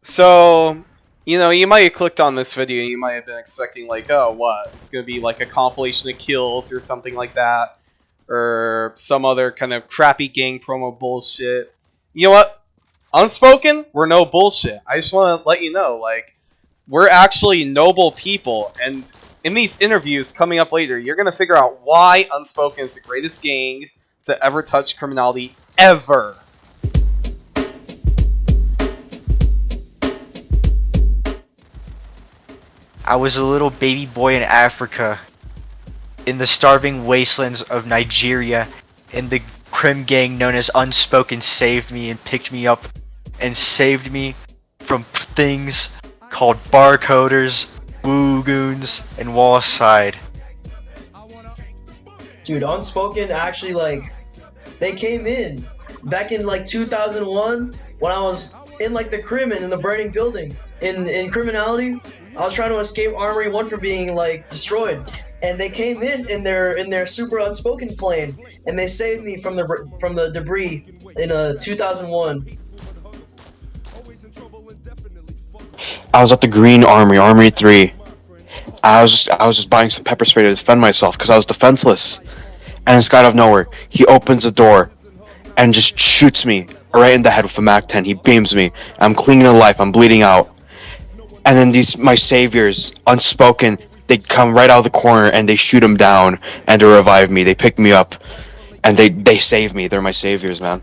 So, you might have clicked on this video and you might have been expecting, like, oh, what? It's going to be like a compilation of kills or something like that. Or some other kind of crappy gang promo bullshit. You know what? Unspoken, we're no bullshit. I just want to let you know, like, we're actually noble people. And in these interviews coming up later, you're going to figure out why Unspoken is the greatest gang to ever touch Criminality ever. I was a little baby boy in Africa, in the starving wastelands of Nigeria, and the crim gang known as Unspoken saved me and picked me up and saved me from things called barcoders, woo-goons, and wall side. Dude, Unspoken actually, like, they came in back in, like, 2001 when I was in, like, the crim and in the burning building. In Criminality, I was trying to escape Armory 1 from being, like, destroyed. And they came in their super Unspoken plane, and they saved me from the debris in 2001. I was at the Green Armory, Armory 3. I was just buying some pepper spray to defend myself because I was defenseless. And this guy out of nowhere, he opens the door and just shoots me right in the head with a MAC-10. He beams me. I'm clinging to life. I'm bleeding out. And then my saviors, Unspoken, they come right out of the corner and they shoot him down and to revive me. They pick me up and they save me. They're my saviors, man.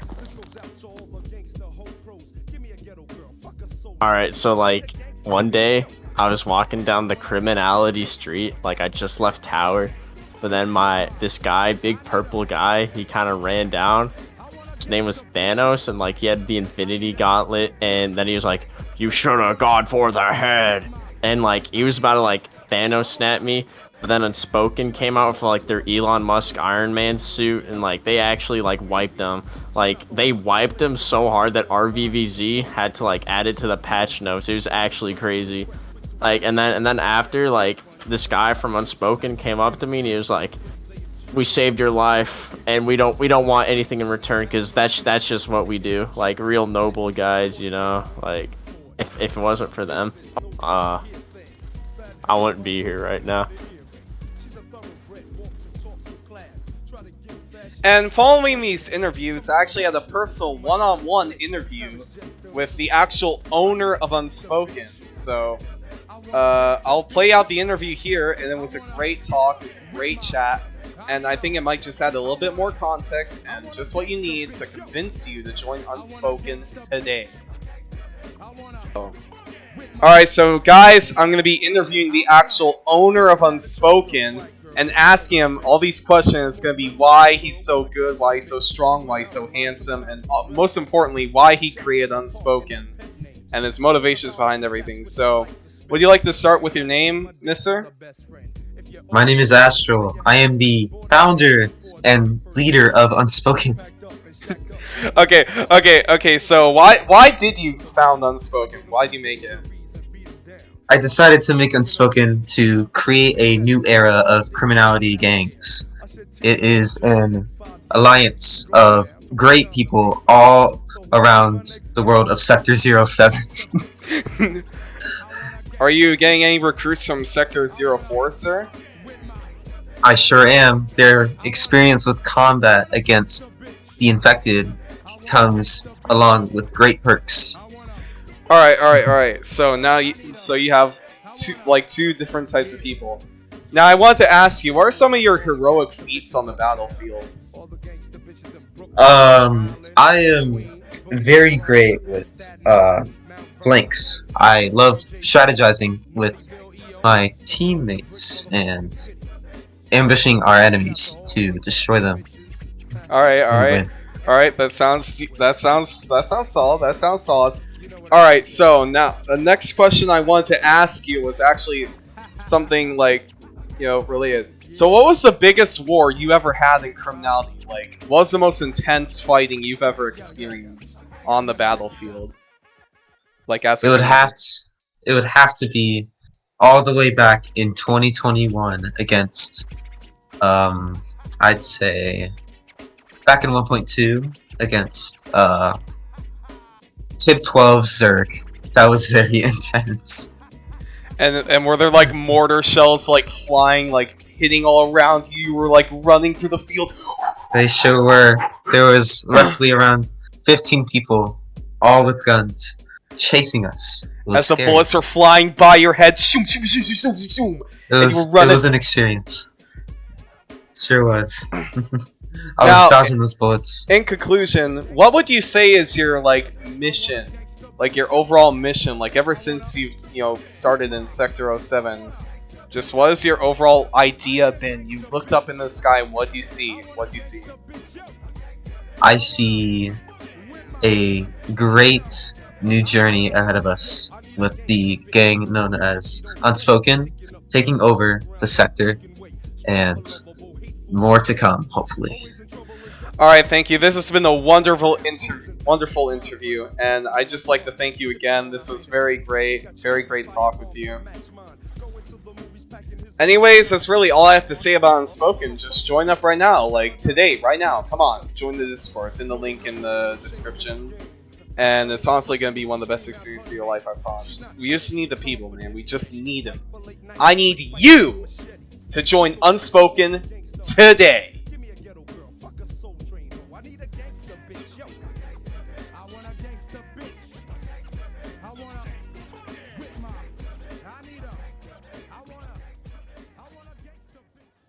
Alright, so like one day I was walking down the Criminality street, like I just left tower, but then this guy, big purple guy, he kind of ran down. His name was Thanos, and like he had the Infinity Gauntlet, and then he was like, "You should have gone for the head," and like he was about to like Thanos snap me, but then Unspoken came out with like their Elon Musk Iron Man suit, and like they actually like wiped them. Like they wiped them so hard that RVVZ had to like add it to the patch notes. It was actually crazy. Like and then after, like this guy from Unspoken came up to me and he was like, "We saved your life, and we don't want anything in return, because that's just what we do. Like real noble guys, you know. Like if it wasn't for them, I wouldn't be here right now." And following these interviews, I actually had a personal one-on-one interview with the actual owner of Unspoken. So I'll play out the interview here, and it was a great talk, it was a great chat, and I think it might just add a little bit more context and just what you need to convince you to join Unspoken today. Alright, so guys, I'm going to be interviewing the actual owner of Unspoken and asking him all these questions. It's going to be why he's so good, why he's so strong, why he's so handsome, and most importantly, why he created Unspoken and his motivations behind everything. So, would you like to start with your name, mister? My name is Astral. I am the founder and leader of Unspoken. Okay, so why did you found Unspoken? Why did you make it? I decided to make Unspoken to create a new era of criminality gangs. It is an alliance of great people all around the world of Sector 07. Are you getting any recruits from Sector 04, sir? I sure am. Their experience with combat against the infected comes along with great perks. Alright. So now you have two different types of people. Now I want to ask you, what are some of your heroic feats on the battlefield? I am very great with flanks. I love strategizing with my teammates and ambushing our enemies to destroy them. Alright. That sounds solid. Alright, so now the next question I wanted to ask you was actually something like, related. So what was the biggest war you ever had in Criminality? Like, what was the most intense fighting you've ever experienced on the battlefield? Like, as it would have to be all the way back in 2021 against I'd say back in 1.2 against Tib 12 Zerg. That was very intense. And were there like mortar shells like flying, like hitting all around you? You were like running through the field. They sure were. There was roughly around 15 people, all with guns, chasing us. It was As the scary. bullets were flying by your head. Shoom, shoom, shoom, shoom, shoom, shoom. It you were running- was an experience. Sure was. I Now- was dodging those bullets. In conclusion, what would you say is your like mission? Like your overall mission, like ever since you've, started in Sector 07, just what has your overall idea been? You looked up in the sky, what do you see? What do you see? I see a great new journey ahead of us with the gang known as Unspoken taking over the sector, and more to come, hopefully. Alright, thank you. This has been a wonderful interview, and I'd just like to thank you again. This was very great talk with you. Anyways, that's really all I have to say about Unspoken. Just join up right now, like today, right now. Come on, join the Discourse in the link in the description. And it's honestly going to be one of the best experiences of your life, I promise. We just need the people, man. We just need them. I need you to join Unspoken today. I want a gangsta bitch. I want a